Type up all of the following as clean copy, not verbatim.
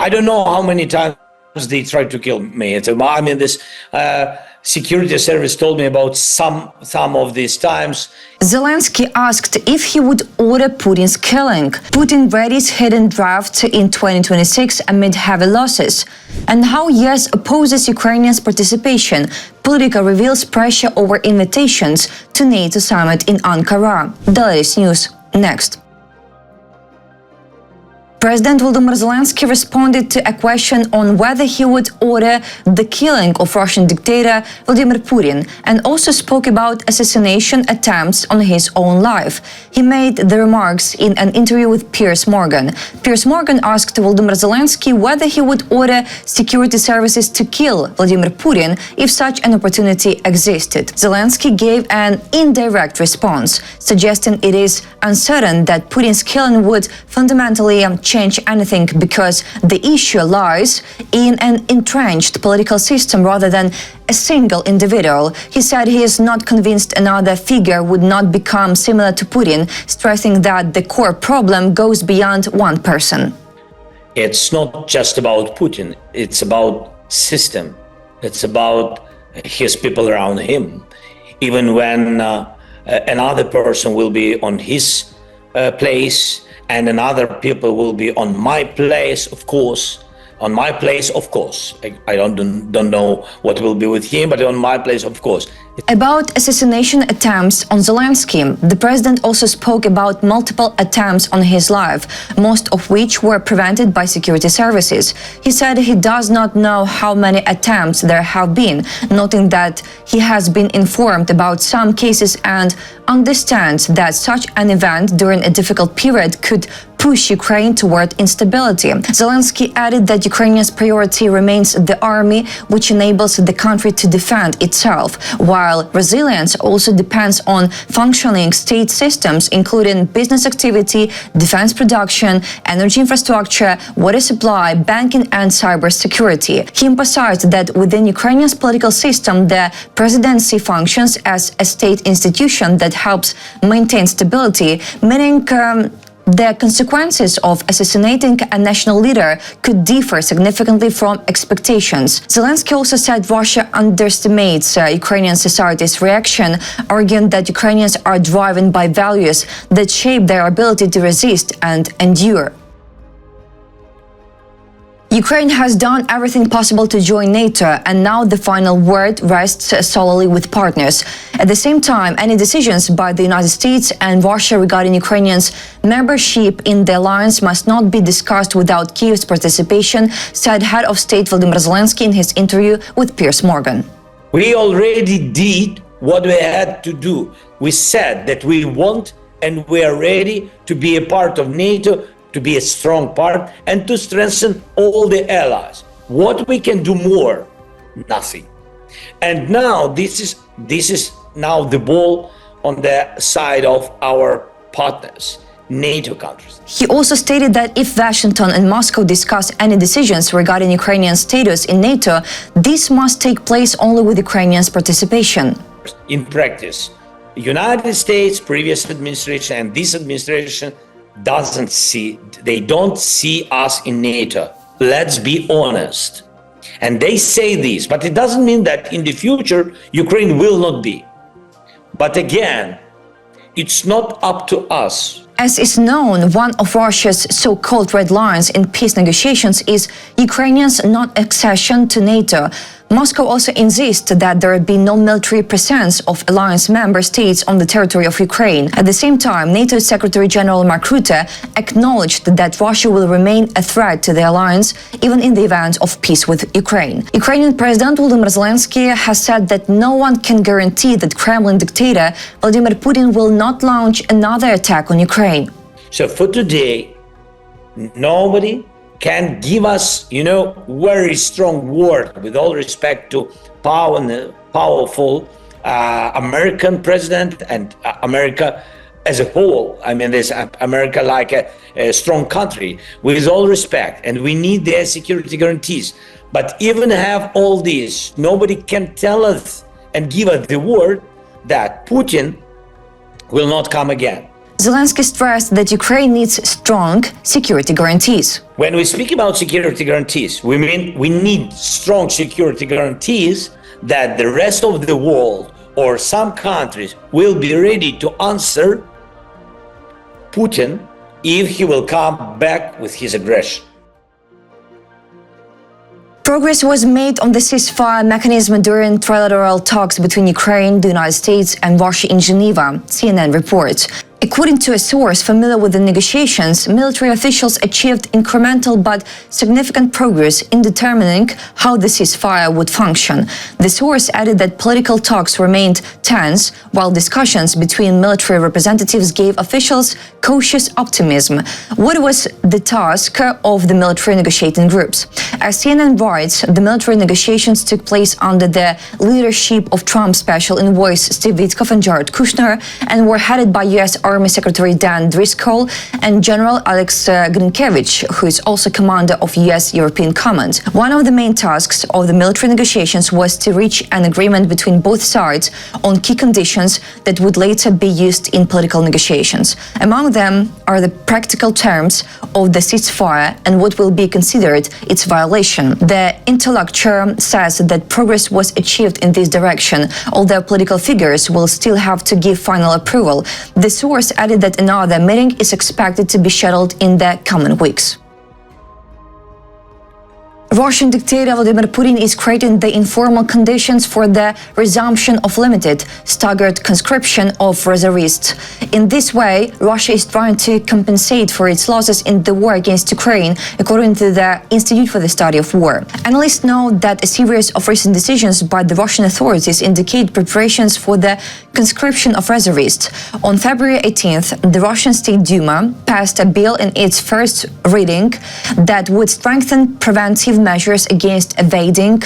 I don't know how many times they tried to kill me. I mean, this security service told me about some of these times. Zelenskyy asked if he would order Putin's killing. Putin readies hidden draft in 2026 amid heavy losses. And how US opposes Ukrainians' participation. Politico reveals pressure over invitations to NATO summit in Ankara. The latest news next. President Volodymyr Zelenskyy responded to a question on whether he would order the killing of Russian dictator Vladimir Putin, and also spoke about assassination attempts on his own life. He made the remarks in an interview with Piers Morgan. Piers Morgan asked Volodymyr Zelenskyy whether he would order security services to kill Vladimir Putin if such an opportunity existed. Zelenskyy gave an indirect response, suggesting it is uncertain that Putin's killing would fundamentally change anything because the issue lies in an entrenched political system rather than a single individual. He said he is not convinced another figure would not become similar to Putin, stressing that the core problem goes beyond one person. It's not just about Putin, it's about system. It's about his people around him. Even when another person will be on his place, and another people will be on my place, of course. On my place, of course. I don't know what will be with him, but on my place, of course. About assassination attempts on Zelenskyy, the president also spoke about multiple attempts on his life, most of which were prevented by security services. He said he does not know how many attempts there have been, noting that he has been informed about some cases and understands that such an event during a difficult period could push Ukraine toward instability. Zelenskyy added that Ukraine's priority remains the army, which enables the country to defend itself, while resilience also depends on functioning state systems, including business activity, defense production, energy infrastructure, water supply, banking, and cybersecurity. He emphasized that within Ukraine's political system, the presidency functions as a state institution that helps maintain stability, meaning the consequences of assassinating a national leader could differ significantly from expectations. Zelenskyy also said Russia underestimates Ukrainian society's reaction, arguing that Ukrainians are driven by values that shape their ability to resist and endure. Ukraine has done everything possible to join NATO, and now the final word rests solely with partners. At the same time, any decisions by the United States and Russia regarding Ukrainians' membership in the alliance must not be discussed without Kyiv's participation, said Head of State Volodymyr Zelenskyy in his interview with Piers Morgan. We already did what we had to do. We said that we want and we are ready to be a part of NATO, to be a strong part, and to strengthen all the allies. What we can do more? Nothing. And now this is now the ball on the side of our partners, NATO countries. He also stated that if Washington and Moscow discuss any decisions regarding Ukrainian status in NATO, this must take place only with Ukrainians' participation. In practice, the United States, previous administration, and this administration they don't see us in NATO. Let's be honest. And they say this, but it doesn't mean that in the future Ukraine will not be. But again, it's not up to us. As is known, one of Russia's so-called red lines in peace negotiations is Ukrainians' non-accession to NATO. Moscow also insists that there be no military presence of alliance member states on the territory of Ukraine. At the same time, NATO Secretary General Mark Rutte acknowledged that Russia will remain a threat to the alliance even in the event of peace with Ukraine. Ukrainian President Volodymyr Zelenskyy has said that no one can guarantee that Kremlin dictator Vladimir Putin will not launch another attack on Ukraine. So for today, nobody can give us, very strong word, with all respect to powerful American president and America as a whole. I mean, there's America like a strong country, with all respect, and we need their security guarantees. But even have all this, nobody can tell us and give us the word that Putin will not come again. Zelenskyy stressed that Ukraine needs strong security guarantees. When we speak about security guarantees, we mean we need strong security guarantees that the rest of the world or some countries will be ready to answer Putin if he will come back with his aggression. Progress was made on the ceasefire mechanism during trilateral talks between Ukraine, the United States, and Russia in Geneva, CNN reports. According to a source familiar with the negotiations, military officials achieved incremental but significant progress in determining how the ceasefire would function. The source added that political talks remained tense, while discussions between military representatives gave officials cautious optimism. What was the task of the military negotiating groups? As CNN writes, the military negotiations took place under the leadership of Trump's special envoys Steve Witkoff and Jared Kushner and were headed by U.S. Army Secretary Dan Driscoll and General Alex Grynkevich, who is also commander of U.S. European Command. One of the main tasks of the military negotiations was to reach an agreement between both sides on key conditions that would later be used in political negotiations. Among them are the practical terms of the ceasefire and what will be considered its violation. The interlocutor says that progress was achieved in this direction, although political figures will still have to give final approval. The source added that another meeting is expected to be scheduled in the coming weeks. Russian dictator Vladimir Putin is creating the informal conditions for the resumption of limited, staggered conscription of reservists. In this way, Russia is trying to compensate for its losses in the war against Ukraine, according to the Institute for the Study of War. Analysts note that a series of recent decisions by the Russian authorities indicate preparations for the conscription of reservists. On February 18th, the Russian State Duma passed a bill in its first reading that would strengthen preventive measures against evading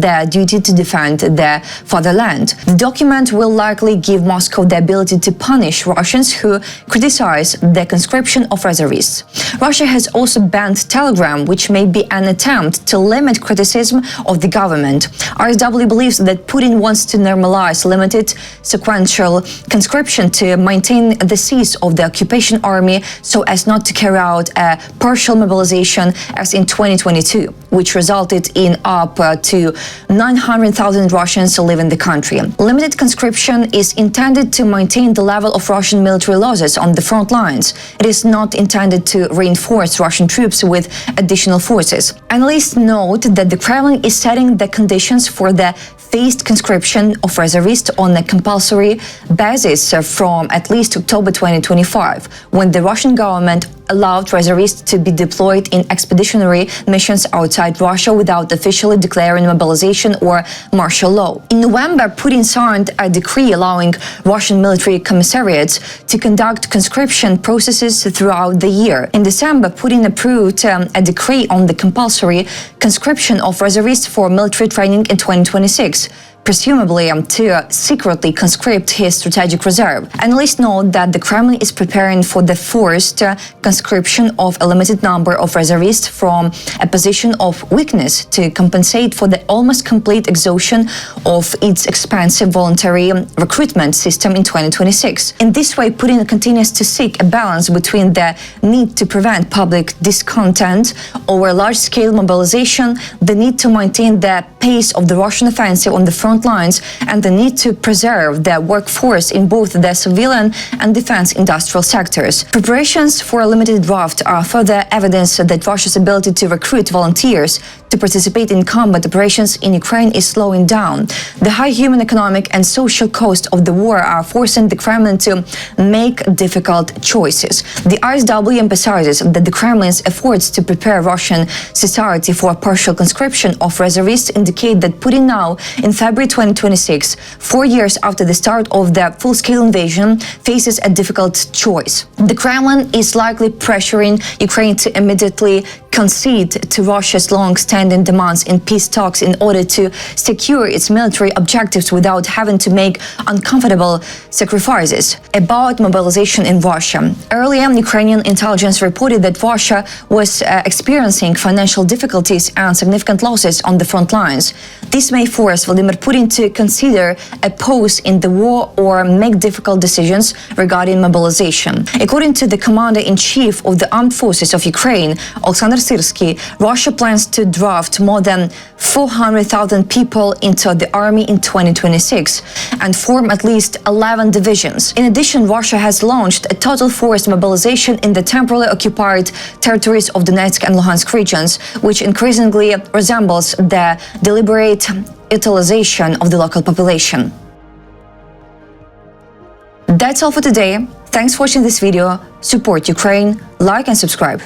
their duty to defend their fatherland. The document will likely give Moscow the ability to punish Russians who criticize the conscription of reservists. Russia has also banned Telegram, which may be an attempt to limit criticism of the government. RSW believes that Putin wants to normalize limited sequential conscription to maintain the cease of the occupation army so as not to carry out a partial mobilization as in 2022, which resulted in up to 900,000 Russians leaving the country. Limited conscription is intended to maintain the level of Russian military losses on the front lines. It is not intended to reinforce Russian troops with additional forces. Analysts note that the Kremlin is setting the conditions for the phased conscription of reservists on a compulsory basis from at least October 2025, when the Russian government allowed reservists to be deployed in expeditionary missions outside Russia without officially declaring mobilization or martial law. In November, Putin signed a decree allowing Russian military commissariats to conduct conscription processes throughout the year. In December, Putin approved a decree on the compulsory conscription of reservists for military training in 2026. presumably to secretly conscript his strategic reserve. Analysts note that the Kremlin is preparing for the forced conscription of a limited number of reservists from a position of weakness to compensate for the almost complete exhaustion of its expansive voluntary recruitment system in 2026. In this way, Putin continues to seek a balance between the need to prevent public discontent over large-scale mobilization, the need to maintain the pace of the Russian offensive on the front lines, and the need to preserve the workforce in both the civilian and defense industrial sectors. Preparations for a limited draft are further evidence that Russia's ability to recruit volunteers to participate in combat operations in Ukraine is slowing down. The high human, economic, and social cost of the war are forcing the Kremlin to make difficult choices. The RSW emphasizes that the Kremlin's efforts to prepare Russian society for partial conscription of reservists indicate that Putin now, in February 2026, 4 years after the start of the full-scale invasion, faces a difficult choice. The Kremlin is likely pressuring Ukraine to immediately concede to Russia's long-standing demands in peace talks in order to secure its military objectives without having to make uncomfortable sacrifices. About mobilization in Russia. Earlier, Ukrainian intelligence reported that Russia was experiencing financial difficulties and significant losses on the front lines. regions. This may force Vladimir Putin to consider a pause in the war or make difficult decisions regarding mobilization. According to the commander-in-chief of the armed forces of Ukraine, Oleksandr Syrsky, Russia plans to draft more than 400,000 people into the army in 2026 and form at least 11 divisions. In addition, Russia has launched a total force mobilization in the temporarily occupied territories of Donetsk and Luhansk regions, which increasingly resembles the deliberate utilization of the local population. That's all for today. Thanks for watching this video. Support Ukraine, like and subscribe.